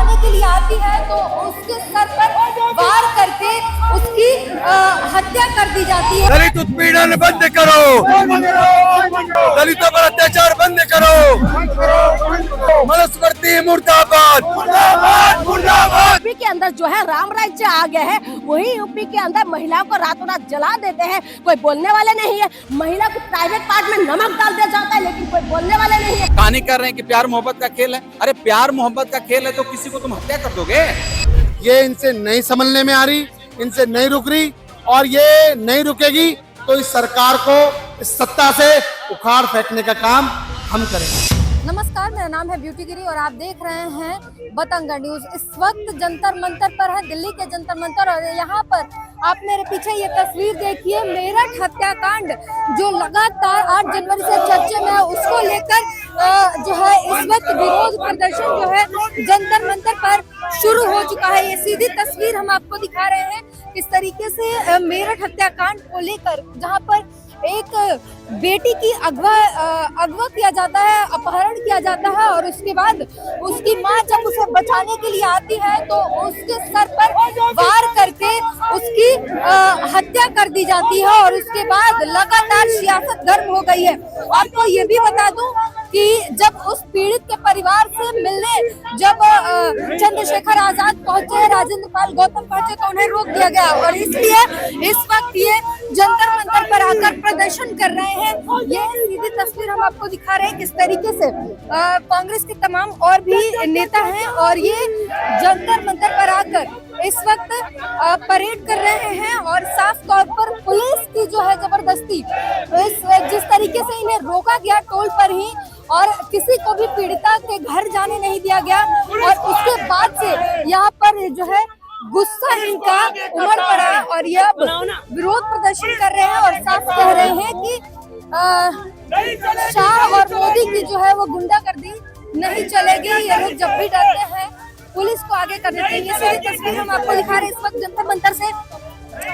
बचाने के लिए आती है तो उसके सर पर वार करके उसकी हत्या कर दी जाती है। दलित उत्पीड़न बंद करो, दलितों पर अत्याचार बंद करो, मनुस्मृति मुर्दाबाद, मुर्दाबाद, मुर्दाबाद। यूपी के अंदर जो है राम राज्य आ गया है, वही यूपी के अंदर महिलाओं को रातों रात जला देते हैं, कोई बोलने वाले नहीं है। महिला को प्राइवेट पार्ट में नमक डाल दिया जाता है, लेकिन कोई बोलने वाले नहीं है। कहानी कर रहे हैं कि प्यार मोहब्बत का खेल है। अरे प्यार मोहब्बत का खेल है तो किसी को तुम हत्या कर दोगे? ये इनसे नहीं समझने में आ रही, इनसे नहीं रुक रही और ये नहीं रुकेगी तो इस सरकार को इस सत्ता से उखाड़ फेंकने का काम हम करेंगे। नमस्कार, मेरा नाम है ब्यूटी गिरी और आप देख रहे हैं बतंगड़ न्यूज। इस वक्त जंतर मंतर पर है, दिल्ली के जंतर मंतर, और यहाँ पर आप मेरे पीछे ये तस्वीर देखिए। मेरठ हत्याकांड जो लगातार 8 जनवरी से चर्चे में है, उसको लेकर जो है इस वक्त विरोध प्रदर्शन जो है जंतर मंतर पर शुरू हो चुका है। ये सीधी तस्वीर हम आपको दिखा रहे हैं किस तरीके से मेरठ हत्याकांड को लेकर, जहाँ पर एक बेटी की अगवा किया जाता है, अपहरण किया जाता है और उसके बाद उसकी मां जब उसे बचाने के लिए आती है तो उसके सर पर वार करके उसकी हत्या कर दी जाती है और उसके बाद लगातार सियासत गर्म हो गई है। आपको ये भी बता दूं कि जब उस पीड़ित के परिवार से मिलने जब चंद्रशेखर आजाद पहुंचे, राजेंद्र पाल गौतम पहुंचे तो उन्हें रोक दिया गया और इसलिए इस वक्त ये जंतर मंतर पर आकर प्रदर्शन कर रहे हैं। ये सीधी तस्वीर हम आपको दिखा रहे हैं किस तरीके से कांग्रेस के तमाम और भी नेता हैं और ये जंतर मंतर पर आकर इस वक्त परेड कर रहे हैं और साफ तौर पर पुलिस की जो है जबरदस्ती, जिस तरीके से इन्हें रोका गया टोल पर ही और किसी को भी पीड़िता के घर जाने नहीं दिया गया और उसके बाद से यहाँ पर जो है गुस्सा इनका उमड़ पड़ा और ये अब विरोध प्रदर्शन कर रहे हैं और साफ कह रहे हैं कि शाह और मोदी की जो है वो गुंडागर्दी नहीं चलेगी। ये लोग जब भी डरते हैं पुलिस को आगे कर देते हैं। ये सारी तस्वीर हम आपको दिखा रहे हैं इस वक्त जंतर मंतर से।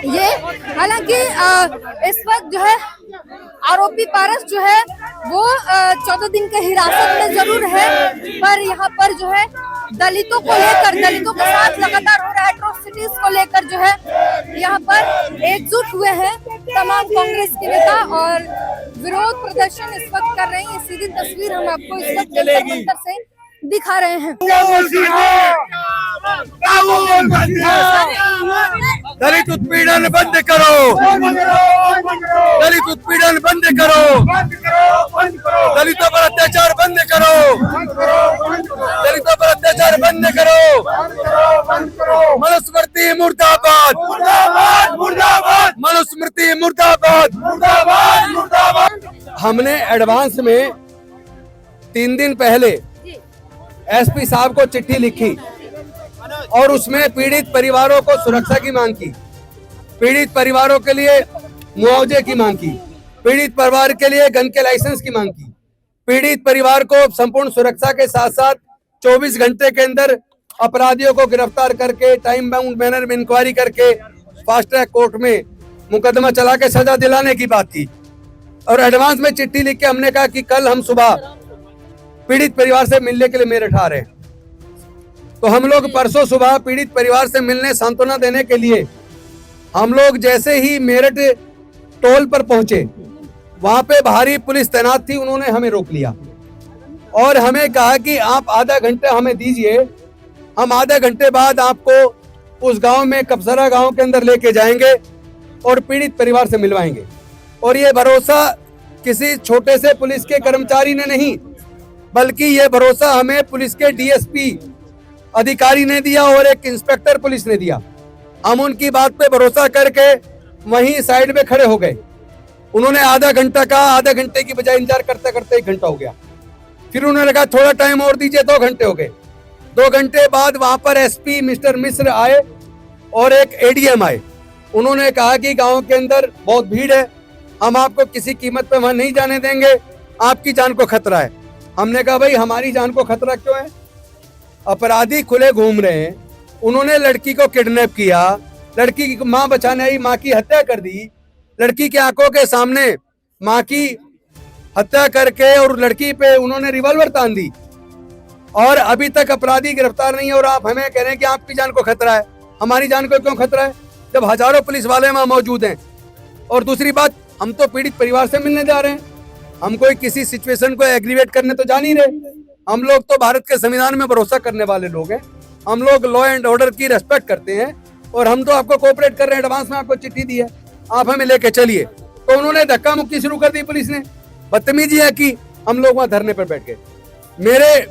ये हालांकि इस वक्त जो है आरोपी पारस जो है वो 14 दिन के हिरासत में जरूर है, पर यहाँ पर जो है दलितों को लेकर, दलितों के साथ लगातार हो रहा है एट्रोसिटीज को लेकर जो है यहाँ पर एकजुट हुए हैं तमाम कांग्रेस के नेता और विरोध प्रदर्शन इस वक्त कर रहे हैं। ये सीधी तस्वीर हम आपको इस वक्त जंतर मंतर से दिखा रहे हैं। दलित उत्पीड़न बंद करो, दलित उत्पीड़न बंद करो, दलितों पर अत्याचार बंद करो, दलितों पर अत्याचार बंद करो, मनुस्मृति मुर्दाबाद, मुर्दाबाद, मुर्दाबाद, मनुस्मृति मुर्दाबाद, मुर्दाबाद, मुर्दाबाद। हमने एडवांस में 3 दिन पहले एसपी साहब को चिट्ठी लिखी और उसमें पीड़ित परिवारों को सुरक्षा की मांग की, पीड़ित परिवारों के लिए मुआवजे की मांग की, पीड़ित परिवार के लिए गन के लाइसेंस की मांग की, पीड़ित परिवार को संपूर्ण सुरक्षा के साथ साथ 24 घंटे के अंदर अपराधियों को गिरफ्तार करके टाइम बाउंड मैनर में इंक्वायरी करके फास्ट ट्रैक कोर्ट में मुकदमा चला के सजा दिलाने की बात की। और एडवांस में चिट्ठी लिख के हमने कहा कि कल हम सुबह पीड़ित परिवार से मिलने के लिए मेरठ आ रहे हैं। तो हम लोग परसों सुबह पीड़ित परिवार से मिलने, सांत्वना देने के लिए हम लोग जैसे ही मेरठ टोल पर पहुंचे, वहां पे भारी पुलिस तैनात थी। उन्होंने हमें रोक लिया और हमें कहा कि आप आधा घंटा हमें दीजिए, हम आधा घंटे बाद आपको उस गांव में कपसरा गांव के अंदर लेके जाएंगे और पीड़ित परिवार से मिलवाएंगे। और ये भरोसा किसी छोटे से पुलिस के कर्मचारी ने नहीं, बल्कि ये भरोसा हमें पुलिस के डीएसपी अधिकारी ने दिया और एक इंस्पेक्टर पुलिस ने दिया। हम उनकी बात पे भरोसा करके वहीं साइड में खड़े हो गए। उन्होंने आधा घंटा कहा, आधा घंटे की बजाय इंतजार करते करते 1 घंटा हो गया। फिर उन्होंने कहा थोड़ा टाइम और दीजिए, 2 घंटे हो गए। 2 घंटे बाद वहां पर एसपी मिस्टर मिश्र आए और एक एडीएम आए। उन्होंने कहा कि गाँव के अंदर बहुत भीड़ है, हम आपको किसी कीमत पे वहां नहीं जाने देंगे, आपकी जान को खतरा है। हमने कहा भाई हमारी जान को खतरा क्यों है? अपराधी खुले घूम रहे हैं, उन्होंने लड़की को किडनैप किया, लड़की की मां बचाने आई, मां की हत्या कर दी, लड़की के आंखों के सामने मां की हत्या करके और लड़की पे उन्होंने रिवॉल्वर तान दी। और अभी तक अपराधी गिरफ्तार नहीं है और आप हमें कह रहे हैं कि आपकी जान को खतरा है। हमारी जान को क्यों खतरा है जब हजारों पुलिस वाले वहां मौजूद हैं? और दूसरी बात, हम तो पीड़ित परिवार से मिलने जा रहे हैं, हम कोई किसी सिचुएशन को एग्रीवेट करने तो जा नहीं रहे। हम लोग तो भारत के संविधान में भरोसा करने वाले लोग हैं, हम लोग लॉ एंड ऑर्डर की रेस्पेक्ट करते हैं और हम तो आपको कोऑपरेट कर रहे हैं। एडवांस में आपको चिट्ठी दी है, आप हमें लेके चलिए। तो उन्होंने धक्का मुक्की शुरू कर दी, पुलिस ने बदतमीजी की, हम लोग वहां धरने पर बैठ गए। मेरे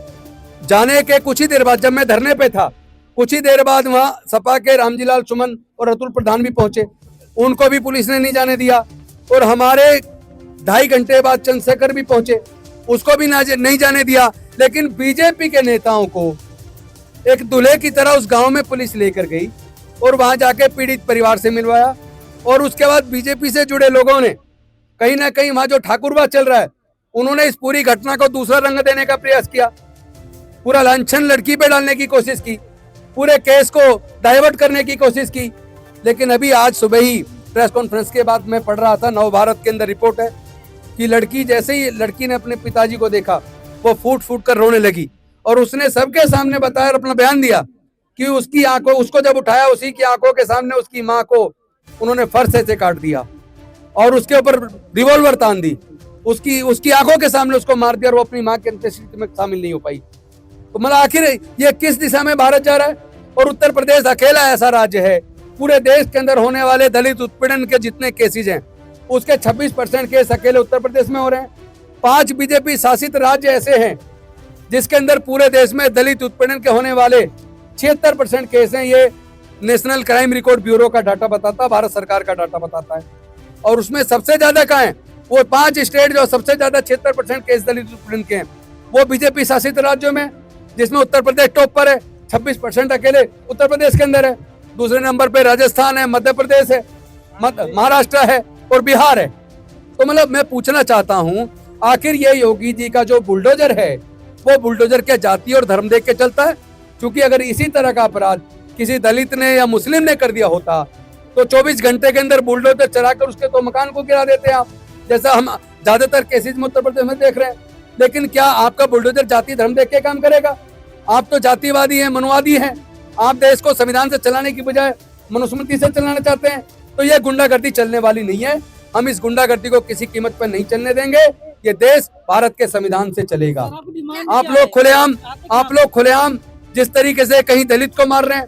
जाने के कुछ ही देर बाद, जब मैं धरने पे था, कुछ ही देर बाद वहां सपा के रामजीलाल सुमन और अतुल प्रधान भी पहुंचे, उनको भी पुलिस ने नहीं जाने दिया। और हमारे 2.5 घंटे बाद चंद्रशेखर भी पहुंचे, उसको भी नहीं जाने दिया। लेकिन बीजेपी के नेताओं को एक दूल्हे की तरह उस गांव में पुलिस लेकर गई और वहां जाके पीड़ित परिवार से मिलवाया। और उसके बाद बीजेपी से जुड़े लोगों ने कहीं ना कहीं वहां जो ठाकुरवाद चल रहा है, उन्होंने इस पूरी घटना को दूसरा रंग देने का प्रयास किया, पूरा लांछन लड़की पे डालने की कोशिश की, पूरे केस को डाइवर्ट करने की कोशिश की। लेकिन अभी आज सुबह ही प्रेस कॉन्फ्रेंस के बाद मैं पढ़ रहा था, नव भारत के अंदर रिपोर्ट है कि लड़की, जैसे ही लड़की ने अपने पिताजी को देखा, वो फूट फूट कर रोने लगी और उसने सबके सामने बताया और अपना बयान दिया कि उसकी आंखों, उसको जब उठाया उसी की आंखों के सामने उसकी माँ को उन्होंने फर्श से काट दिया और उसके ऊपर रिवॉल्वर तान दी, उसकी आंखों के सामने उसको मार दिया और वो अपनी माँ के अंत्येष्टि में शामिल नहीं हो पाई। तो मतलब आखिर ये किस दिशा में भारत जा रहा है? और उत्तर प्रदेश अकेला ऐसा राज्य है, पूरे देश के अंदर होने वाले दलित उत्पीड़न के जितने केसेज हैं उसके 26% केस अकेले उत्तर प्रदेश में हो रहे हैं। 5 बीजेपी शासित राज्य ऐसे हैं जिसके अंदर पूरे देश में दलित उत्पीड़न के होने वाले 76% केस हैं। ये नेशनल क्राइम रिकॉर्ड ब्यूरो का डाटा बताता है, भारत सरकार का डाटा बताता है। और उसमें सबसे ज्यादा कहाँ है? वो 5 स्टेट जो सबसे ज्यादा 76% केस दलित उत्पीड़न के हैं, वो बीजेपी शासित राज्यों में, जिसमें उत्तर प्रदेश टॉप पर है, 26% अकेले उत्तर प्रदेश के अंदर है। दूसरे नंबर पे राजस्थान है, मध्य प्रदेश है, महाराष्ट्र है और बिहार है। तो मतलब मैं पूछना चाहता हूं, आखिर ये योगी जी का जो बुलडोजर है, वो बुलडोजर क्या जाति और धर्म देख के चलता है? क्योंकि अगर इसी तरह का अपराध किसी दलित ने या मुस्लिम ने कर दिया होता तो 24 घंटे के अंदर बुलडोजर चलाकर उसके तो मकान को गिरा देते आप, जैसा हम ज्यादातर केसेज में उत्तर प्रदेश में देख रहे हैं। लेकिन क्या आपका बुलडोजर जाति धर्म देख के काम करेगा? आप तो जातिवादी हैं, मनुवादी हैं। आप देश को संविधान से चलाने की बजाय मनुस्मृति से चलाना चाहते हैं। तो ये गुंडागर्दी चलने वाली नहीं है। हम इस गुंडागर्दी को किसी कीमत पर नहीं चलने देंगे। ये देश भारत के संविधान से चलेगा। आप लोग खुलेआम जिस तरीके से कहीं दलित को मार रहे हैं,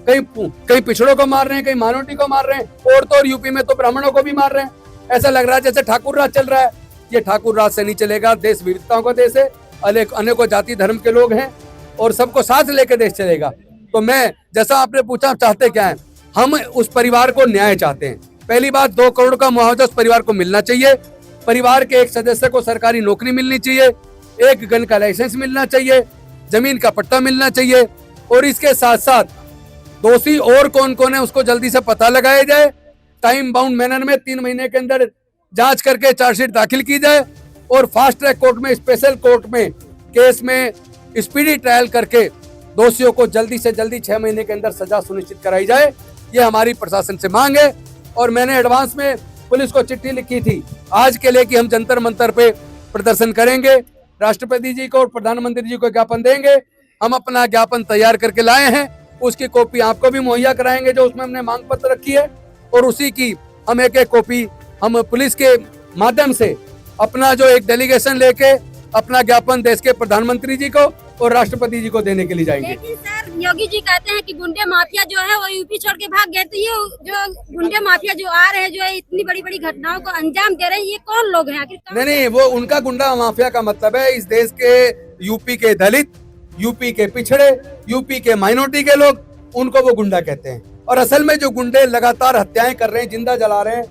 कहीं पिछड़ों को मार रहे हैं, कहीं माइनॉरिटी को मार रहे हैं, और तो और यूपी में तो ब्राह्मणों को भी मार रहे हैं। ऐसा लग रहा है जैसे ठाकुर राज चल रहा है। ये ठाकुर राज से नहीं चलेगा। देश विविधताओं का देश है, अनेकों जाति धर्म के लोग हैं और सबको साथ लेकर देश चलेगा। तो मैं, जैसा आपने पूछा, चाहते क्या है? हम उस परिवार को न्याय चाहते हैं। पहली बात, 2 करोड़ का मुआवजा उस परिवार को मिलना चाहिए। परिवार के एक सदस्य को सरकारी नौकरी मिलनी चाहिए, एक गन का लाइसेंस मिलना चाहिए, जमीन का पट्टा मिलना चाहिए, और इसके साथ साथ दोषी और कौन कौन है उसको जल्दी से पता लगाया जाए। टाइम बाउंड मैनर में 3 महीने के अंदर जांच करके चार्जशीट दाखिल की जाए और फास्ट ट्रैक कोर्ट में, स्पेशल कोर्ट में केस में स्पीडी ट्रायल करके दोषियों को जल्दी से जल्दी 6 महीने के अंदर सजा सुनिश्चित कराई जाए। ये हमारी प्रशासन से मांग है। और मैंने एडवांस में पुलिस को चिट्ठी लिखी थी आज के लिए कि हम जंतर मंतर पे प्रदर्शन करेंगे, राष्ट्रपति जी को और प्रधानमंत्री जी को ज्ञापन देंगे। हम अपना ज्ञापन तैयार करके लाए हैं, उसकी कॉपी आपको भी मुहैया कराएंगे जो उसमें हमने मांग पत्र रखी है, और उसी की हम एक कॉपी हम पुलिस के माध्यम से अपना जो एक डेलीगेशन लेके अपना ज्ञापन देश के प्रधानमंत्री जी को और राष्ट्रपति जी को देने के लिए जाएंगे। लेकिन सर, योगी जी कहते हैं कि गुंडे माफिया जो है वो यूपी छोड़ के भाग गए। तो ये जो गुंडे माफिया जो आ रहे हैं, जो है इतनी बड़ी बड़ी घटनाओं को अंजाम दे रहे हैं, ये कौन लोग हैं आखिर? नहीं, वो उनका गुंडा माफिया का मतलब है इस देश के यूपी के दलित, यूपी के पिछड़े, यूपी के माइनॉरिटी के लोग, उनको वो गुंडा कहते हैं। और असल में जो गुंडे लगातार हत्याएं कर रहे हैं, जिंदा जला रहे हैं,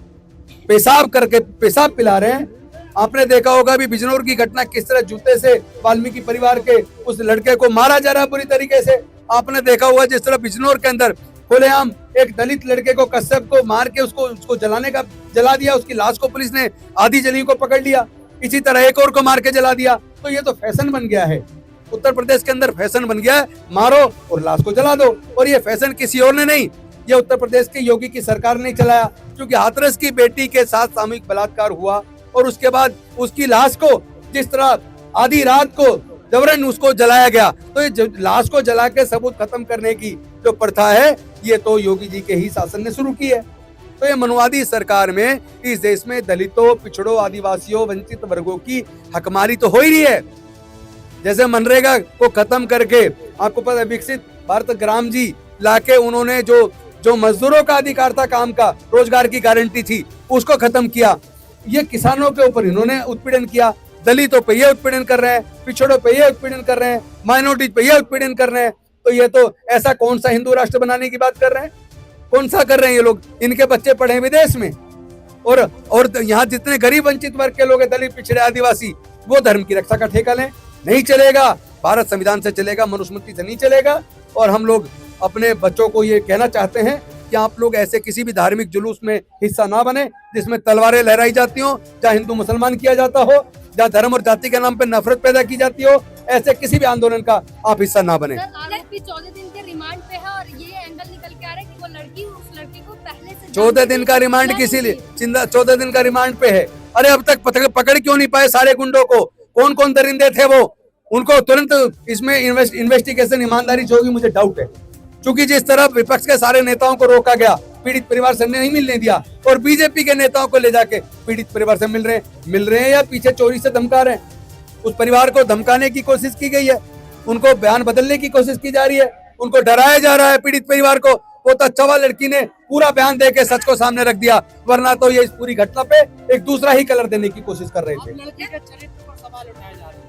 पेशाब करके पेशाब पिला रहे हैं। आपने देखा होगा अभी बिजनौर की घटना, किस तरह जूते से वाल्मीकि परिवार के उस लड़के को मारा जा रहा है बुरी तरीके से। आपने देखा हुआ जिस तरह बिजनौर के अंदर खुलेआम एक दलित लड़के को, कश्यप को मार के उसको जला दिया। उसकी लाश को पुलिस ने आधी जली को पकड़ लिया। इसी तरह एक और को मार के जला दिया। तो ये तो फैशन बन गया है, उत्तर प्रदेश के अंदर फैशन बन गया है, मारो और लाश को जला दो। और ये फैशन किसी और ने नहीं, ये उत्तर प्रदेश की योगी की सरकार ने चलाया। क्योंकि हाथरस की बेटी के साथ सामूहिक बलात्कार हुआ और उसके बाद उसकी लाश को जिस तरह आधी रात को जबरन उसको जलाया गया। तो ये लाश को जला के सबूत खत्म करने की जो प्रथा है, ये तो योगी जी के ही शासन ने शुरू की है। तो ये मनुवादी सरकार में इस देश में दलितों, पिछड़ों, आदिवासियों, वंचित वर्गों की हकमारी तो हो ही रही है। जैसे मनरेगा को खत्म करके, आपको पता है विकसित भारत ग्राम जी लाके उन्होंने जो मजदूरों का अधिकार था, काम का, रोजगार की गारंटी थी, उसको खत्म किया। ये किसानों के ऊपर इन्होंने उत्पीड़न किया, दलितों पे ये उत्पीड़न कर रहे हैं, पिछड़ों पे ये उत्पीड़न कर रहे हैं, माइनॉरिटी पे ये उत्पीड़न कर रहे हैं। तो ये तो ऐसा कौन सा हिंदू राष्ट्र बनाने की बात कर रहे हैं? कौन सा कर रहे हैं ये लोग? इनके बच्चे पढ़े हैं विदेश में, और यहाँ जितने गरीब वंचित वर्ग के लोग हैं, दलित, पिछड़े, आदिवासी, वो धर्म की रक्षा का ठेका लें। नहीं चलेगा। भारत संविधान से चलेगा, मनुस्मृति से नहीं चलेगा। और हम लोग अपने बच्चों को ये कहना चाहते हैं कि आप लोग ऐसे किसी भी धार्मिक जुलूस में हिस्सा ना बने जिसमें तलवारें लहराई जाती हो, जहाँ हिंदू मुसलमान किया जाता हो, जहाँ धर्म और जाति के नाम पे नफरत पैदा की जाती हो। ऐसे किसी भी आंदोलन का आप हिस्सा ना बने। आरोपी 14 दिन के रिमांड पे है और ये एंगल निकल के आ रहा है कि वो लड़की उस लड़के को पहले से 14 दिन का रिमांड किसी लिए? 14 दिन का रिमांड पे है। अरे अब तक पकड़ क्यों नहीं पाए सारे गुंडों को? कौन कौन दरिंदे थे वो? उनको तुरंत इसमें इन्वेस्टिगेशन ईमानदारी से होगी, मुझे डाउट है। क्योंकि जिस तरह विपक्ष के सारे नेताओं को रोका गया, पीड़ित परिवार से नहीं मिलने दिया, और बीजेपी के नेताओं को ले जाके पीड़ित परिवार से मिल रहे हैं या पीछे चोरी से धमका रहे हैं। उस परिवार को धमकाने की कोशिश की गई है, उनको बयान बदलने की कोशिश की जा रही है, उनको डराया जा रहा है पीड़ित परिवार को। वो तो अच्छा लड़की ने पूरा बयान देके सच को सामने रख दिया, वरना तो ये इस पूरी घटना पे एक दूसरा ही कलर देने की कोशिश कर रहे थे। लड़के के चरित्र पर सवाल उठाए जा रहे हैं।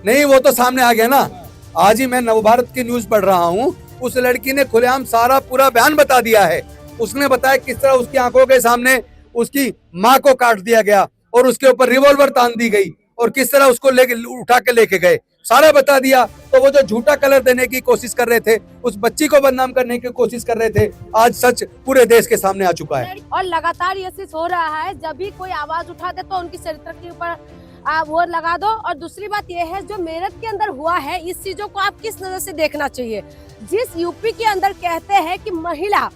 नहीं, वो तो सामने आ गया ना। आज ही मैं नवभारत की न्यूज पढ़ रहा हूँ, उस लड़की ने खुलेआम सारा पूरा बयान बता दिया है। उसने बताया किस तरह उसकी आंखों के सामने उसकी माँ को काट दिया गया और उसके ऊपर रिवॉल्वर तान दी गई, और किस तरह उसको उठा के लेके गए, सारा बता दिया। तो वो जो झूठा कलर देने की कोशिश कर रहे थे, उस बच्ची को बदनाम करने की कोशिश कर रहे थे, आज सच पूरे देश के सामने आ चुका है। और लगातार ये चीज हो रहा है, जब भी कोई आवाज उठाते तो उनकी चरित्र के ऊपर वो लगा दो। और दूसरी बात यह है, जो मेरठ के अंदर हुआ है, इस चीजों को आप किस नजर से देखना चाहिए? जिस यूपी के अंदर कहते हैं कि महिला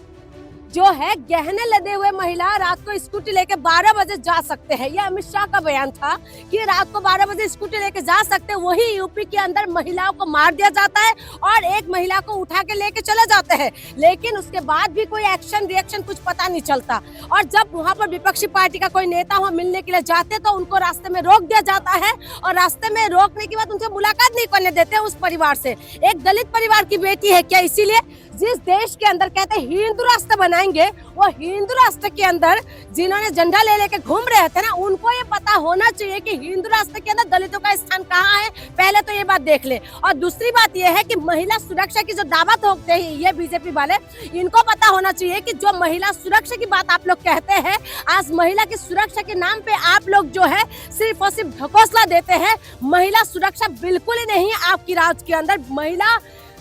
जो है, गहने लदे हुए महिला रात को स्कूटी लेके 12 बजे जा सकते हैं, यह अमित शाह का बयान था कि रात को 12 बजे स्कूटी लेके जा सकते हैं। वही यूपी के अंदर महिलाओं को मार दिया जाता है और एक महिला को उठा के लेके चले जाते हैं, लेकिन उसके बाद भी कोई एक्शन रिएक्शन कुछ पता नहीं चलता। और जब वहाँ पर विपक्षी पार्टी का कोई नेता वहाँ मिलने के लिए जाते तो उनको रास्ते में रोक दिया जाता है, और रास्ते में रोकने के बाद उनसे मुलाकात नहीं करने देते उस परिवार से। एक दलित परिवार की बेटी है क्या? इसीलिए जिस देश के अंदर कहते हैं हिंदू राष्ट्र बनाएंगे, वो हिंदू राष्ट्र के अंदर जिन्होंने झंडा ले लेके घूम रहे थे ना, उनको ये पता होना चाहिए कि हिंदू राष्ट्र के अंदर दलितों का स्थान कहाँ है। पहले तो ये बात देख ले। और दूसरी बात ये है कि महिला सुरक्षा की जो दावा ठोकते हैं ये बीजेपी वाले, इनको पता होना चाहिए कि जो महिला सुरक्षा की बात आप लोग कहते हैं, आज महिला की सुरक्षा के नाम पे आप लोग जो है सिर्फ और सिर्फ ढकोसला देते हैं। महिला सुरक्षा बिल्कुल ही नहीं है आपकी राज्य के अंदर।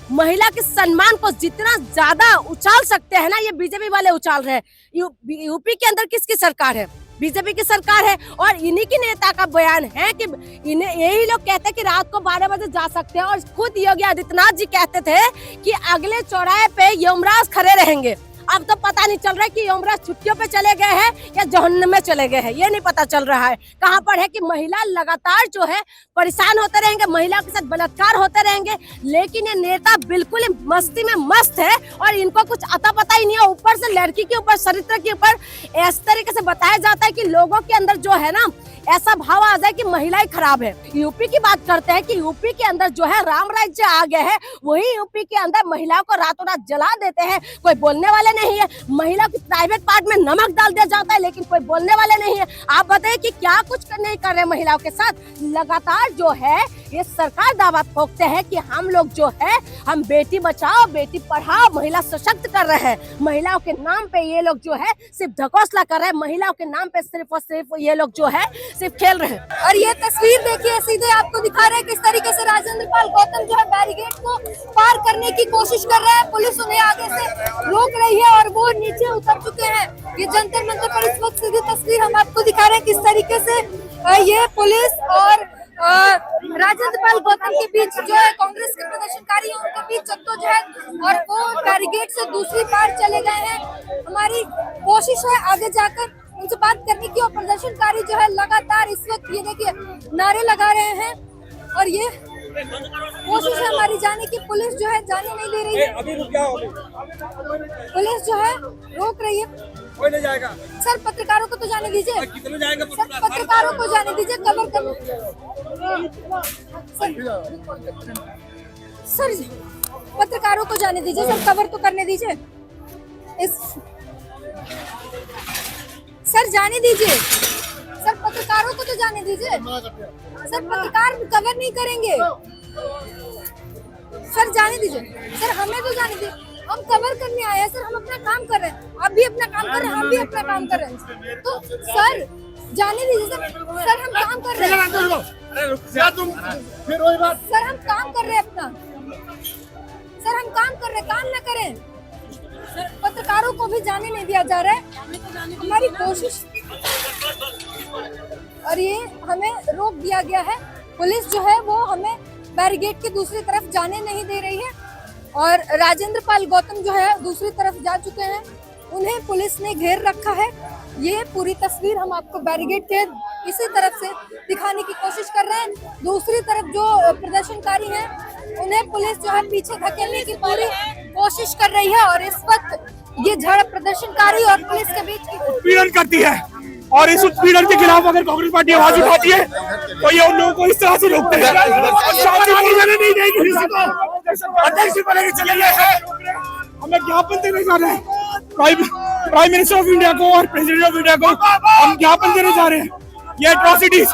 महिला के सम्मान को जितना ज्यादा उछाल सकते हैं ना, ये बीजेपी वाले उछाल रहे हैं। यूपी के अंदर किसकी सरकार है? बीजेपी की सरकार है। और इन्हीं की नेता का बयान है कि इन्हें यही लोग कहते हैं कि रात को 12 बजे जा सकते हैं, और खुद योगी आदित्यनाथ जी कहते थे कि अगले चौराहे पे यमराज खड़े रहेंगे। अब तो पता नहीं चल रहा है कि यमराज छुट्टियों पे चले गए हैं या जहन्नम में चले गए हैं, ये नहीं पता चल रहा है। कहाँ पर है कि महिला लगातार जो है परेशान होते रहेंगे, महिला के साथ बलात्कार होते रहेंगे, लेकिन ये नेता बिल्कुल ही मस्ती में मस्त है और इनको कुछ अता पता ही नहीं है। ऊपर से लड़की के ऊपर, चरित्र के ऊपर इस तरीके से बताया जाता है कि लोगों के अंदर जो है ना, ऐसा भाव आ जाए कि महिलाएं खराब है। यूपी की बात करते हैं कि यूपी के अंदर जो है राम राज्य आ गया है, वही यूपी के अंदर महिलाओं को रातों रात जला देते हैं, कोई बोलने वाले नहीं है। महिला की प्राइवेट पार्ट में नमक डाल दिया जाता है, लेकिन कोई बोलने वाले नहीं है। आप बताइए कि क्या कुछ नहीं कर रहे महिलाओं के साथ। लगातार जो है ये सरकार दावा ठोकते हैं कि हम लोग जो है, हम बेटी बचाओ बेटी पढ़ाओ, महिला सशक्त कर रहे हैं। महिलाओं के नाम पे ये लोग जो है सिर्फ ढकोसला कर रहे हैं, महिलाओं के नाम पे सिर्फ और सिर्फ ये लोग जो है सिर्फ खेल रहे हैं। और ये तस्वीर देखिए, सीधे आपको दिखा रहे हैं किस तरीके से राजेंद्र पाल गौतम जो है बैरिकेड को पार करने की कोशिश कर रहा है। पुलिस उन्हें आगे से रोक रही है और वो नीचे उतर चुके हैं। ये जंतर मंतर पर इस वक्त सीधी तस्वीर हम आपको दिखा रहे हैं किस तरीके से ये पुलिस और राजेंद्र पाल गौतम के बीच जो है कांग्रेस के प्रदर्शनकारी हैं, उनके बीच जद्दोजहद, और वो बैरिकेड से दूसरी पार चले गए हैं। हमारी कोशिश है आगे जाकर उनसे बात करने की, और प्रदर्शनकारी जो है लगातार इस वक्त ये देखिए नारे लगा रहे हैं। और ये कोशिश है हमारी जाने की, पुलिस जो है जाने नहीं दे रही है। अभी रुक जाओ, पुलिस जो है रोक रही है। कोई नहीं जाएगा। सर पत्रकारों को तो जाने दीजिए, कितने जाएंगे सर पत्रकारों को जाने दीजिए, कवर कर। सर पत्रकारों को जाने दीजिए, सर कवर तो करने दीजिए। सर जाने दीजिए, सर पत्रकारों को तो जाने दीजिए। सर पत्रकार कवर नहीं करेंगे, सर जाने दीजिए। सर हमें तो जाने दीजिए, हम कवर करने आए हैं सर, हम अपना काम कर रहे हैं, आप भी अपना काम कर रहे हैं, हम भी अपना काम कर रहे हैं, तो सर जाने दीजिए। सर हम काम कर रहे हैं, सर हम काम कर रहे हैं अपना, सर हम काम कर रहे हैं, काम ना करें। सर पत्रकारों को भी जाने नहीं दिया जा रहा है, हमारी कोशिश, और ये हमें रोक दिया गया है। पुलिस जो है वो हमें बैरिकेड की दूसरी तरफ जाने नहीं दे रही है, और राजेंद्र पाल गौतम जो है दूसरी तरफ जा चुके हैं, उन्हें पुलिस ने घेर रखा है। ये पूरी तस्वीर हम आपको बैरिकेड के इसी तरफ से दिखाने की कोशिश कर रहे हैं। दूसरी तरफ जो प्रदर्शनकारी हैं उन्हें पुलिस जो है पीछे धकेलने की पूरी कोशिश कर रही है, और इस वक्त ये झड़प प्रदर्शनकारी और पुलिस के बीच की उत्पीड़न करती है, और इस उत्पीड़न के खिलाफ अगर कांग्रेस पार्टी आवाज उठाती है तो ये उन लोगों को इस तरह से रोकते हैं। शांतिपूर्ण रहने नहीं देंगे किसी को। अध्यक्ष जी बोले कि चले गए हैं, हमें ज्ञापन देने जा रहे हैं प्राइम मिनिस्टर ऑफ इंडिया को और प्रेसिडेंट ऑफ इंडिया को, हम ज्ञापन देने जा रहे हैं। ये एट्रोसिटीज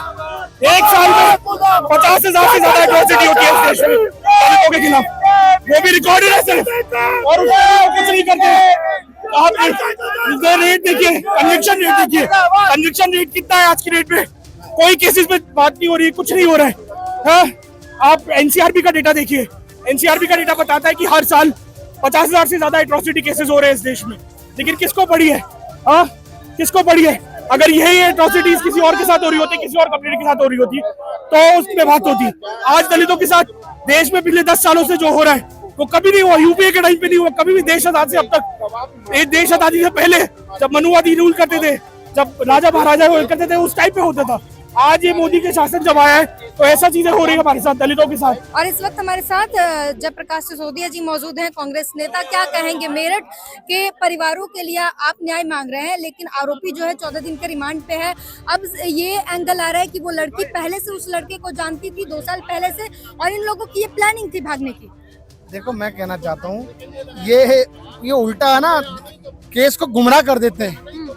एक साल में 50,000 से ज्यादा एट्रोसिटी होती है इस देश में दलितों के खिलाफ, वो भी रिकॉर्डेड है सिर्फ, और कुछ नहीं करते। आप रेट देखिए, कन्विक्शन रेट देखिए, कन्विक्शन रेट कितना है आज की डेट में, कोई केसेस पे बात नहीं हो रही है, कुछ नहीं हो रहा है। आप एनसीआरबी का डेटा देखिए, एनसीआरबी का डेटा बताता है कि हर साल 50,000 से ज्यादा एट्रोसिटी केसेस हो रहे हैं इस देश में, लेकिन किसको पड़ी है? किसको पड़ी है? अगर यही एट्रोसिटीज किसी और के साथ हो रही होती, किसी और कम्युनिटी के साथ हो रही होती, तो उसमें बात होती। आज दलितों के साथ देश में पिछले 10 सालों से जो हो रहा है वो कभी नहीं हुआ, यूपीए के टाइम पे नहीं हुआ, कभी भी देश आजादी से अब तक, देश आजादी से पहले जब मनुवादी रूल करते थे, जब राजा महाराजा रूल करते थे, उस टाइप पे होता था। आज ये मोदी के शासन जब आया है तो ऐसा चीजें हो रही है हमारे साथ, दलितों के साथ। और इस वक्त हमारे साथ जयप्रकाश सिसोदिया जी मौजूद हैं, कांग्रेस नेता। क्या कहेंगे? मेरठ के परिवारों के लिए आप न्याय मांग रहे हैं, लेकिन आरोपी जो है 14 दिन के रिमांड पे है। अब ये एंगल आ रहा है कि वो लड़की पहले से उस लड़के को जानती थी 2 साल पहले से, और इन लोगों की ये प्लानिंग थी भागने की। देखो मैं कहना चाहता हूँ ये उल्टा है ना, केस को गुमराह कर देते हैं।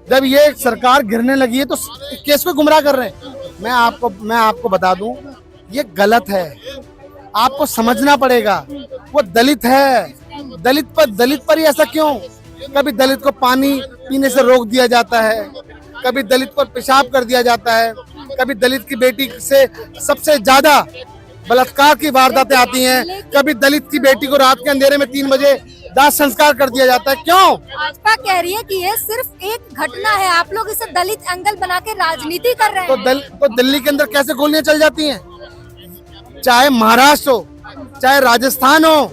जब ये सरकार गिरने लगी है तो केस को गुमराह कर रहे हैं। मैं आपको बता दूं, ये गलत है, आपको समझना पड़ेगा। वो दलित है, दलित पर ही ऐसा क्यों? कभी दलित को पानी पीने से रोक दिया जाता है, कभी दलित पर पेशाब कर दिया जाता है, कभी दलित की बेटी से सबसे ज्यादा बलात्कार की वारदातें आती हैं, कभी दलित की बेटी को रात के अंधेरे में 3 बजे दाह संस्कार कर दिया जाता है। क्यों? भाजपा कह रही है कि ये सिर्फ एक घटना है, आप लोग इसे दलित एंगल बना के राजनीति कर रहे हैं। तो दिल्ली के अंदर कैसे गोलियां चल जाती हैं? चाहे महाराष्ट्र हो, चाहे राजस्थान हो,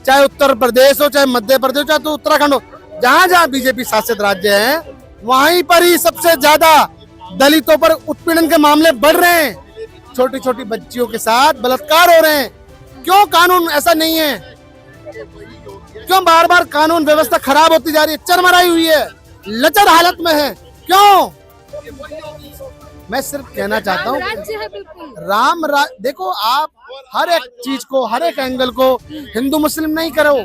चाहे उत्तर प्रदेश हो, चाहे मध्य प्रदेश हो, चाहे तो उत्तराखंड हो, जहाँ जहाँ बीजेपी शासित राज्य है वहीं पर ही सबसे ज्यादा दलितों पर उत्पीड़न के मामले बढ़ रहे हैं। छोटी छोटी बच्चियों के साथ बलात्कार हो रहे हैं। क्यों कानून ऐसा नहीं है? क्यों बार बार कानून व्यवस्था खराब होती जा रही है, चरमराई हुई है, लचर हालत में है? क्यों? मैं सिर्फ कहना चाहता हूँ, देखो आप हर एक चीज को, हर एक एंगल को हिंदू मुस्लिम नहीं करो,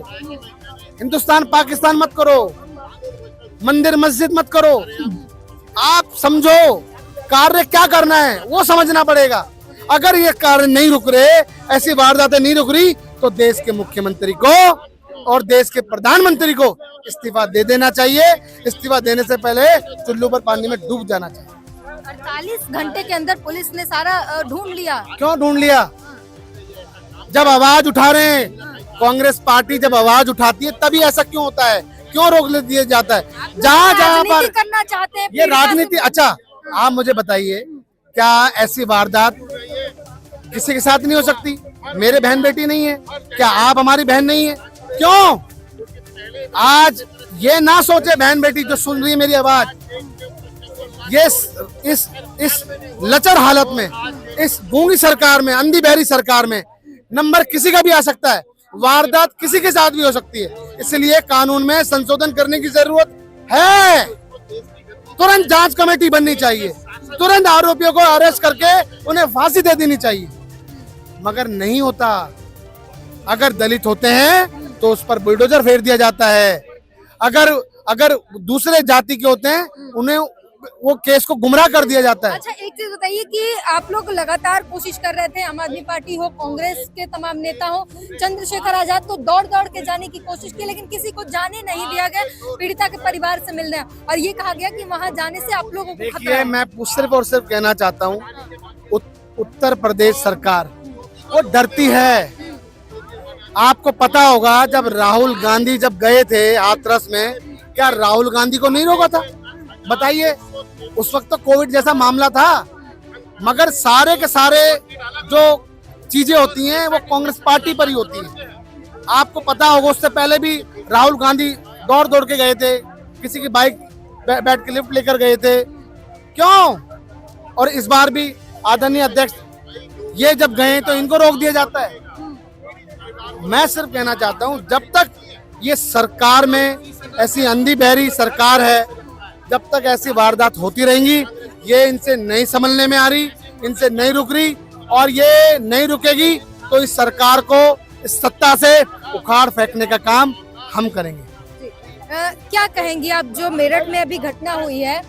हिंदुस्तान पाकिस्तान मत करो, मंदिर मस्जिद मत करो। आप समझो कार्य क्या करना है, वो समझना पड़ेगा। अगर ये कार्य नहीं रुक रहे, ऐसी वारदातें नहीं रुक रही, तो देश के मुख्यमंत्री को और देश के प्रधानमंत्री को इस्तीफा दे देना चाहिए। इस्तीफा देने से पहले चुल्लू पर पानी में डूब जाना चाहिए। 48 घंटे के अंदर पुलिस ने सारा ढूंढ लिया। क्यों ढूंढ लिया? जब आवाज उठा रहे हैं, कांग्रेस पार्टी जब आवाज उठाती है तभी ऐसा क्यों होता है? क्यों रोक दिया जाता है? जहाँ जहाँ पर करना चाहते हैं ये राजनीति। अच्छा आप मुझे बताइए, क्या ऐसी वारदात किसी के साथ नहीं हो सकती? मेरे बहन बेटी नहीं है क्या? आप हमारी बहन नहीं है? क्यों? आज ये ना सोचे बहन बेटी जो सुन रही है मेरी आवाज, ये इस लचर हालत में, इस गूंगी सरकार में, अंधी बहरी सरकार में नंबर किसी का भी आ सकता है, वारदात किसी के साथ भी हो सकती है। इसलिए कानून में संशोधन करने की जरूरत है। तुरंत जांच कमेटी बननी चाहिए, तुरंत आरोपियों को अरेस्ट करके उन्हें फांसी दे देनी चाहिए, मगर नहीं होता। अगर दलित होते हैं तो उस पर बुलडोजर फेर दिया जाता है, अगर दूसरे जाति के होते हैं उन्हें वो केस को गुमराह कर दिया जाता है। अच्छा, एक चीज बताइए कि आप लोग लगातार कोशिश कर रहे थे, आम आदमी पार्टी हो, कांग्रेस के तमाम नेता हो, चंद्रशेखर आजाद को दौड़ दौड़ के जाने की कोशिश की, लेकिन किसी को जाने नहीं दिया गया पीड़िता के परिवार से मिलने, और ये कहा गया कि वहां जाने से आप लोगों को खतरा है। मैं सिर्फ और सिर्फ कहना चाहता हूँ, उत्तर प्रदेश सरकार वो डरती है। आपको पता होगा जब राहुल गांधी जब गए थे हाथरस में, क्या राहुल गांधी को नहीं रोका था? बताइए, उस वक्त तो कोविड जैसा मामला था, मगर सारे के सारे जो चीजें होती हैं वो कांग्रेस पार्टी पर ही होती हैं। आपको पता होगा उससे पहले भी राहुल गांधी दौड़ दौड़ के गए थे, किसी की बाइक बैठ के लिफ्ट लेकर गए थे, क्यों? और इस बार भी आदरणीय अध्यक्ष ये जब गए तो इनको रोक दिया जाता है। मैं सिर्फ कहना चाहता हूं, जब तक ये सरकार में ऐसी अंधी बहरी सरकार है, जब तक ऐसी वारदात होती रहेंगी, ये इनसे नहीं संभलने में आ रही, इनसे नहीं रुक रही, और ये नहीं रुकेगी तो इस सरकार को इस सत्ता से उखाड़ फेंकने का काम हम करेंगे। क्या कहेंगी आप, जो मेरठ में अभी घटना हुई है,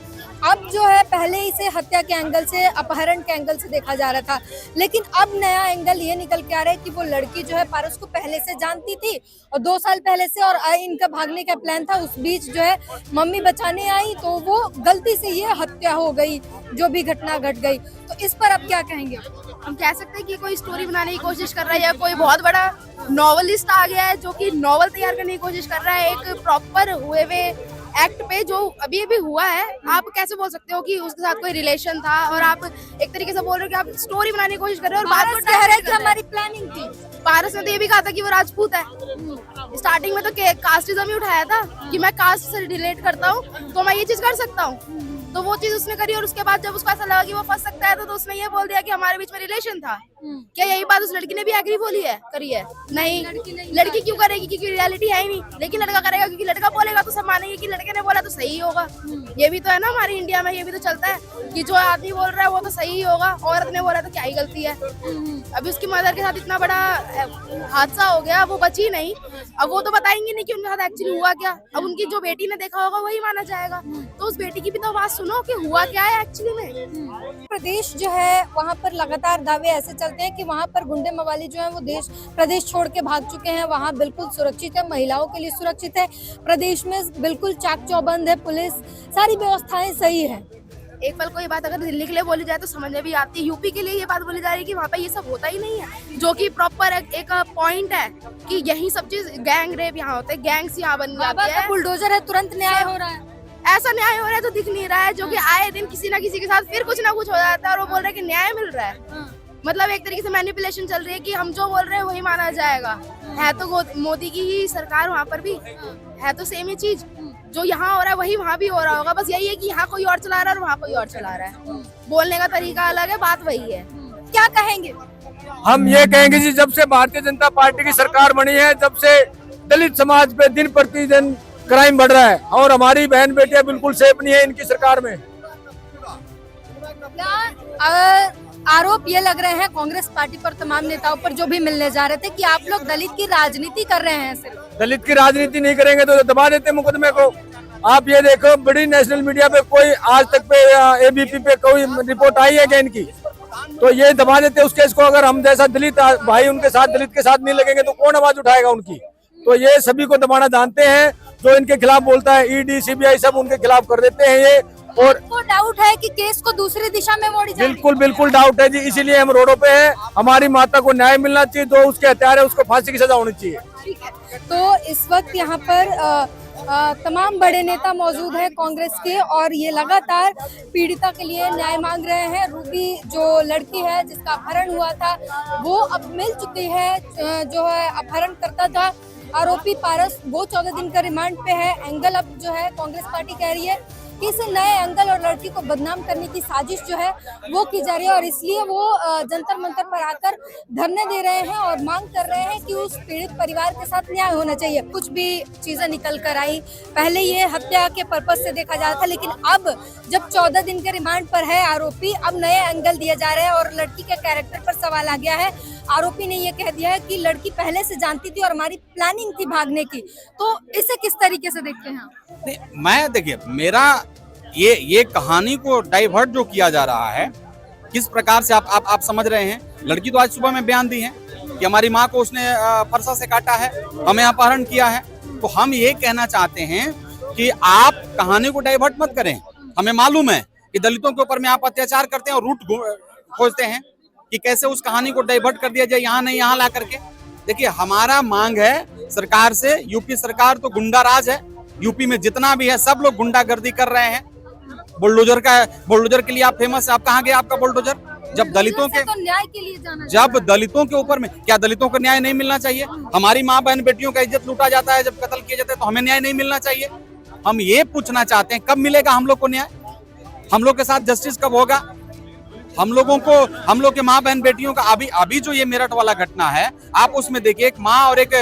अब जो है पहले इसे हत्या के एंगल से, अपहरण के एंगल से देखा जा रहा था, लेकिन अब नया एंगल ये निकल के आ रहा है कि वो लड़की जो है पारस को पहले से जानती थी और 2 साल पहले से, और इनका भागने का प्लान था। उस बीच जो है मम्मी बचाने आई तो वो गलती से ये हत्या हो गई, जो भी घटना घट गई। तो इस पर आप क्या कहेंगे? हम कह सकते हैं कि कोई स्टोरी बनाने की कोशिश कर रहा है, या कोई बहुत बड़ा नॉवलिस्ट आ गया है जो कि नॉवल तैयार करने की कोशिश कर रहा है एक प्रॉपर हुए हुए एक्ट पे, जो अभी अभी हुआ है। आप कैसे बोल सकते हो कि उसके साथ कोई रिलेशन था, और आप एक तरीके से बोल रहे हो कि आप स्टोरी बनाने की कोशिश कर रहे हो, और बात पारस कह रहा है कि हमारी प्लानिंग थी। पारस ने तो ये भी कहा था कि वो राजपूत है। स्टार्टिंग में तो कास्टिज्म ही उठाया था कि मैं कास्ट से रिलेट करता हूँ तो मैं ये चीज कर सकता हूँ, तो वो चीज उसने करी। और उसके बाद जब उसको ऐसा लगा कि वो फंस सकता है तो उसने ये बोल दिया कि हमारे बीच में रिलेशन था। क्या यही बात उस लड़की ने भी एग्री बोली है, करी है? नहीं, लड़की क्यों करेगी? क्योंकि रियलिटी है ही नहीं। लेकिन लड़का करेगा, क्योंकि लड़का बोलेगा तो सब मानेंगे कि लड़के ने बोला तो सही होगा। ये भी तो है ना हमारे इंडिया में, ये भी तो चलता है कि जो आदमी बोल रहा है वो तो सही होगा, औरत ने बोला तो क्या ही गलती है। अभी उसकी मदर के साथ इतना बड़ा हादसा हो गया, वो बची नहीं। अब वो तो बताएंगे नहीं कि उनके साथ एक्चुअली हुआ क्या। अब उनकी जो बेटी ने देखा होगा वही माना जाएगा, तो उस बेटी की भी तो आवाज सुनो कि हुआ क्या है एक्चुअली में। प्रदेश जो है वहाँ पर लगातार दावे ऐसे चलते हैं कि वहाँ पर गुंडे मवाली जो है वो प्रदेश छोड़ के भाग चुके हैं, वहाँ बिल्कुल सुरक्षित है, महिलाओं के लिए सुरक्षित है, प्रदेश में बिल्कुल चाक चौबंद है, पुलिस, सारी व्यवस्थाएं सही है। एक पल को ये बात अगर दिल्ली के लिए बोली जाए तो समझ में भी आती है, यूपी के लिए ये बात बोली जा रही है कि वहाँ पे ये सब होता ही नहीं है, जो कि प्रॉपर एक पॉइंट है कि यही सब चीज गैंग रेप यहाँ होते हैं, गैंग्स यहाँ बन जाती है, बुलडोजर है, तुरंत न्याय हो रहा है। ऐसा न्याय हो रहा है तो दिख नहीं रहा है, जो कि आए दिन किसी ना किसी के साथ फिर कुछ ना कुछ हो जाता है और वो बोल रहे हैं कि न्याय मिल रहा है। मतलब एक तरीके से मैनिपुलेशन चल रही है कि हम जो बोल रहे हैं वही माना जाएगा। है तो मोदी की ही सरकार, वहाँ पर भी है तो सेम ही चीज, जो यहाँ हो रहा है वही वहाँ भी हो रहा होगा। बस यही है कि यहाँ कोई और चला रहा है और वहाँ कोई और चला रहा है, बोलने का तरीका अलग है, बात वही है। क्या कहेंगे? हम ये कहेंगे जी, जब से भारतीय जनता पार्टी की सरकार बनी है, जब से दलित समाज पे दिन प्रतिदिन क्राइम बढ़ रहा है और हमारी बहन बेटियां बिल्कुल सेफ नहीं है इनकी सरकार में। आरोप ये लग रहे हैं कांग्रेस पार्टी पर, तमाम नेताओं पर जो भी मिलने जा रहे थे, कि आप लोग दलित की राजनीति कर रहे हैं। सिर्फ दलित की राजनीति नहीं करेंगे तो दबा देते मुकदमे को। आप ये देखो, बड़ी नेशनल मीडिया पे कोई आज तक पे एबीपी पे कोई रिपोर्ट आई है क्या इनकी? तो ये दबा देते उस केस को। अगर हम जैसा दलित भाई उनके साथ, दलित के साथ नहीं लगेंगे तो कौन आवाज उठाएगा उनकी? तो ये सभी को दबाना जानते हैं, जो इनके खिलाफ बोलता है ईडी सीबीआई सब उनके खिलाफ कर देते हैं ये। और को डाउट है कि केस को दूसरी दिशा में मोड़ी जाए? बिल्कुल बिल्कुल डाउट है जी, इसीलिए हम रोडों पे हैं। हमारी माता को न्याय मिलना चाहिए, जो उसके हत्यारे है उसको फांसी की सजा होनी चाहिए। ठीक है, तो इस वक्त यहाँ पर तमाम बड़े नेता मौजूद हैं कांग्रेस के, और ये लगातार पीड़िता के लिए न्याय मांग रहे हैं। रूबी जो लड़की है जिसका अपहरण हुआ था वो अब मिल चुकी है, जो है अपहरण करता था आरोपी पारस, वो 14 दिन का रिमांड पे है। एंगल अब जो है कांग्रेस पार्टी कह रही है किसी नए एंगल और लड़की को बदनाम करने की साजिश जो है वो की जा रही है और इसलिए वो जंतर मंतर पर आकर धरने दे रहे हैं और मांग कर रहे हैं कि उस पीड़ित परिवार के साथ न्याय होना चाहिए। कुछ भी चीजें निकल कर आई, पहले ये हत्या के पर्पस से देखा जा रहा था, लेकिन अब जब 14 दिन के रिमांड पर है आरोपी, अब नए एंगल दिए जा रहे हैं और लड़की के कैरेक्टर पर सवाल आ गया है। आरोपी ने ये कह दिया है कि लड़की पहले से जानती थी और हमारी प्लानिंग थी भागने की। तो इसे किस तरीके से देखते हैं आप? नहीं, मैं देखिए, मेरा ये कहानी को डाइवर्ट जो किया जा रहा है, किस प्रकार से आप समझ रहे हैं। लड़की तो आज सुबह में बयान दी है कि हमारी माँ को उसने फरसा से काटा है, हमें अपहरण किया है। तो हम ये कहना चाहते हैं कि आप कहानी को डाइवर्ट मत करें। हमें मालूम है कि दलितों के ऊपर में आप अत्याचार करते हैं और रूट खोजते हैं कि कैसे उस कहानी को डाइवर्ट कर दिया जाए, यहाँ नहीं यहाँ ला करके। देखिए, हमारा मांग है सरकार से, यूपी सरकार तो गुंडा राज है, यूपी में जितना भी है सब लोग गुंडागर्दी कर रहे हैं। बुलडोजर के लिए आप फेमस है, आप कहाँ गए आपका बुलडोजर? जब दलितों के तो न्याय के लिए जाना, जब दलितों के ऊपर में, क्या दलितों को न्याय नहीं मिलना चाहिए? हमारी माँ बहन बेटियों का इज्जत लूटा जाता है, जब कत्ल किए जाते हैं तो हमें न्याय नहीं मिलना चाहिए? हम ये पूछना चाहते हैं, कब मिलेगा हम लोग को न्याय? हम लोग के साथ जस्टिस कब होगा? हम लोग के माँ बहन बेटियों का अभी जो ये मेरठ वाला घटना है, आप उसमें देखिए, एक माँ और एक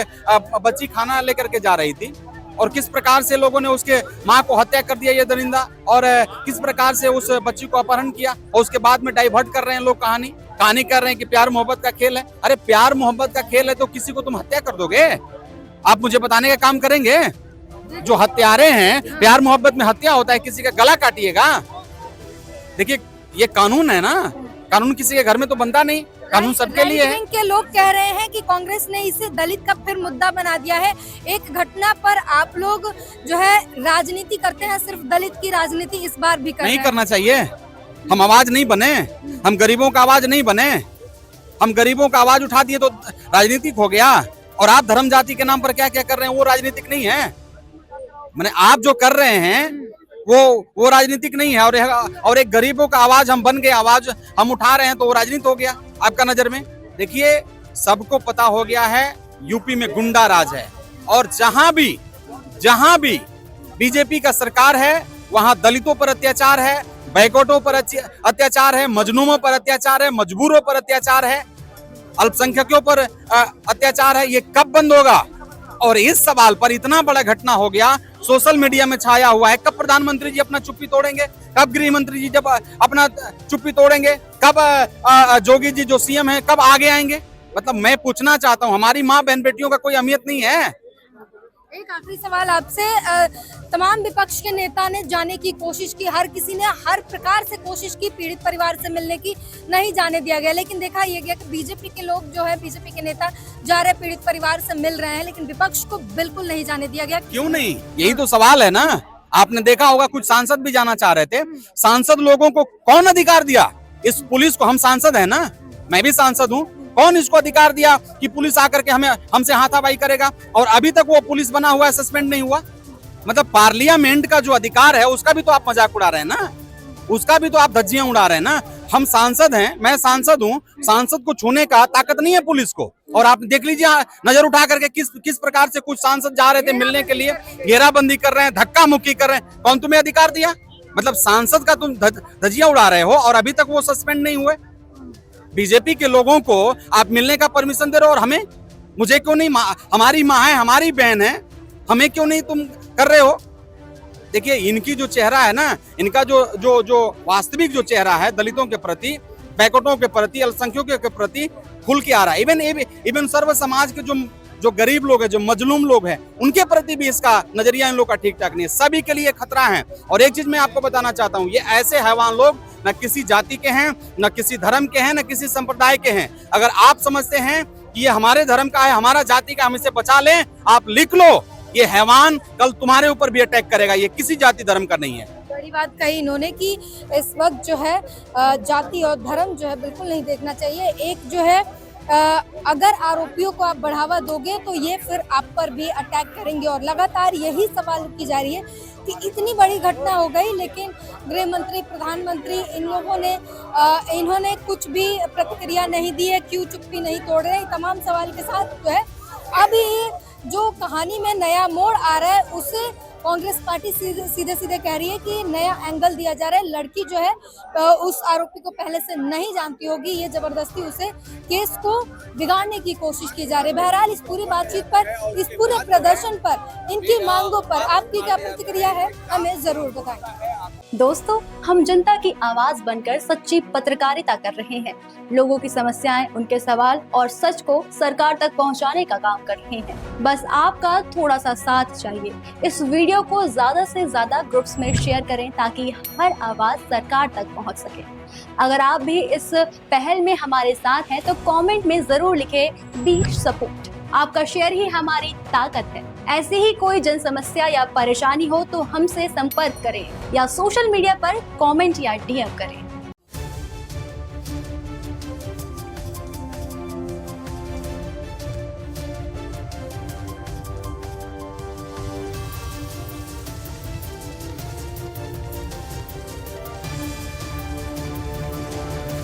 बच्ची खाना लेकर के जा रही थी और किस प्रकार से लोगों ने उसके माँ को हत्या कर दिया, ये दरिंदा, और किस प्रकार से उस बच्ची को अपहरण किया और उसके बाद में डाइवर्ट कर रहे हैं लोग, कहानी कर रहे हैं कि प्यार मोहब्बत का खेल है। अरे प्यार मोहब्बत का खेल है तो किसी को तुम हत्या कर दोगे? आप मुझे बताने का काम करेंगे? जो हत्यारे हैं, प्यार मोहब्बत में हत्या होता है, किसी का गला काटिएगा? देखिए, ये कानून है ना, कानून किसी के घर में तो बनता नहीं, कानून सबके लिए है। के लोग कह रहे हैं कि कांग्रेस ने इसे दलित का फिर मुद्दा बना दिया है। एक घटना पर आप लोग जो है राजनीति करते हैं, सिर्फ दलित की राजनीति इस बार भी नहीं करना चाहिए। हम आवाज नहीं बने, हम गरीबों का आवाज नहीं बने। हम गरीबों का आवाज उठा दिए तो राजनीतिक हो गया। और आप धर्म जाति के नाम पर क्या क्या कर रहे हैं वो राजनीतिक नहीं है। मैंने आप जो कर रहे हैं वो राजनीतिक नहीं है। और एक गरीबों का आवाज हम बन गए, आवाज हम उठा रहे हैं तो वो राजनीति हो गया आपका नजर में। देखिए, सबको पता हो गया है यूपी में गुंडा राज है और जहां भी बीजेपी का सरकार है वहां दलितों पर अत्याचार है, बैकवर्डों पर अत्याचार है, मजलूमों पर अत्याचार है, मजबूरों पर अत्याचार है, अल्पसंख्यकों पर अत्याचार है। ये कब बंद होगा? और इस सवाल पर इतना बड़ा घटना हो गया, सोशल मीडिया में छाया हुआ है। कब प्रधानमंत्री जी अपना चुप्पी तोड़ेंगे? कब गृह मंत्री जी जब अपना चुप्पी तोड़ेंगे? कब जोगी जी जो सीएम है कब आगे आएंगे? मतलब मैं पूछना चाहता हूँ, हमारी माँ बहन बेटियों का कोई अहमियत नहीं है? एक आखिरी सवाल आपसे, तमाम विपक्ष के नेता ने जाने की कोशिश की, हर किसी ने हर प्रकार से कोशिश की पीड़ित परिवार से मिलने की, नहीं जाने दिया गया। लेकिन देखा यह गया कि बीजेपी के लोग जो है, बीजेपी के नेता जा रहे पीड़ित परिवार से मिल रहे हैं, लेकिन विपक्ष को बिल्कुल नहीं जाने दिया गया। क्यों नहीं? यही तो सवाल है ना। आपने देखा होगा कुछ सांसद भी जाना चाह रहे थे। सांसद लोगों को कौन अधिकार दिया? इस पुलिस को, हम सांसद है ना, मैं भी सांसद हूँ, कौन इसको अधिकार दिया कि पुलिस आकर के हमसे हाथापाई करेगा? और अभी तक वो पुलिस बना हुआ है, सस्पेंड नहीं हुआ। मतलब पार्लियामेंट का जो अधिकार है उसका भी तो आप मजाक उड़ा रहे हैं ना, उसका भी तो आप धज्जियां उड़ा रहे हैं ना। हम सांसद हैं, मैं सांसद हूं, सांसद को छूने का ताकत नहीं है पुलिस को। और आप देख लीजिए नजर उठा करके किस प्रकार से कुछ सांसद जा रहे थे मिलने के लिए, घेराबंदी कर रहे हैं, धक्का मुक्की कर रहे हैं। कौन तुम्हें अधिकार दिया? मतलब सांसद का तुम धज्जियां उड़ा रहे हो और अभी तक वो सस्पेंड नहीं हुए। बीजेपी के लोगों को आप मिलने का परमिशन दे रहे हो और हमें, मुझे क्यों नहीं? हमारी माँ है, हमारी बहन है, हमें क्यों नहीं तुम कर रहे हो? देखिए, इनकी जो चेहरा है ना, इनका जो वास्तविक जो चेहरा है दलितों के प्रति, बैकवर्डों के प्रति, अल्पसंख्यकों के प्रति खुल के आ रहा है। इवन सर्व समाज के जो गरीब लोग हैं, जो मजलूम लोग हैं, उनके प्रति भी इसका नजरिया इन लोग का ठीक ठाक नहीं है। सभी के लिए खतरा है। और एक चीज मैं आपको बताना चाहता हूँ, ये ऐसे हैवान लोग न किसी जाति के हैं, न किसी धर्म के हैं, न किसी संप्रदाय के हैं। अगर आप समझते हैं कि ये हमारे धर्म का है, हमारा जाति का, हम इसे बचा लें, आप लिख लो, ये हैवान कल तुम्हारे ऊपर भी अटैक करेगा। ये किसी जाति धर्म का नहीं है। बड़ी बात कही इन्होंने कि इस वक्त जो है जाति और धर्म जो है बिल्कुल नहीं देखना चाहिए। एक जो है अगर आरोपियों को आप बढ़ावा दोगे तो ये फिर आप पर भी अटैक करेंगे। और लगातार यही सवाल की जा रही है कि इतनी बड़ी घटना हो गई, लेकिन गृह मंत्री, प्रधानमंत्री, इन्होंने कुछ भी प्रतिक्रिया नहीं दी है। क्यों चुप्पी नहीं तोड़ रहे? तमाम सवाल के साथ जो है अभी जो कहानी में नया मोड़ आ रहा है उसे कांग्रेस पार्टी सीधे सीधे कह रही है कि नया एंगल दिया जा रहा है। लड़की जो है उस आरोपी को पहले से नहीं जानती होगी, ये जबरदस्ती उसे केस को बिगाड़ने की कोशिश की जा रही है। बहरहाल इस पूरी बातचीत पर, इस पूरे प्रदर्शन पर, इनकी मांगों पर आपकी क्या प्रतिक्रिया है, हमें जरूर बताएं। दोस्तों, हम जनता की आवाज बनकर सच्ची पत्रकारिता कर रहे हैं। लोगों की समस्याएं, उनके सवाल और सच को सरकार तक पहुंचाने का काम कर रहे हैं। बस आपका थोड़ा सा साथ चाहिए। इस वीडियो को ज्यादा से ज्यादा ग्रुप्स में शेयर करें ताकि हर आवाज सरकार तक पहुंच सके। अगर आप भी इस पहल में हमारे साथ हैं तो कमेंट में जरूर लिखें बी सपोर्ट। आपका शेयर ही हमारी ताकत है। ऐसी ही कोई जन समस्या या परेशानी हो तो हमसे संपर्क करें या सोशल मीडिया पर कमेंट या डीएम करें।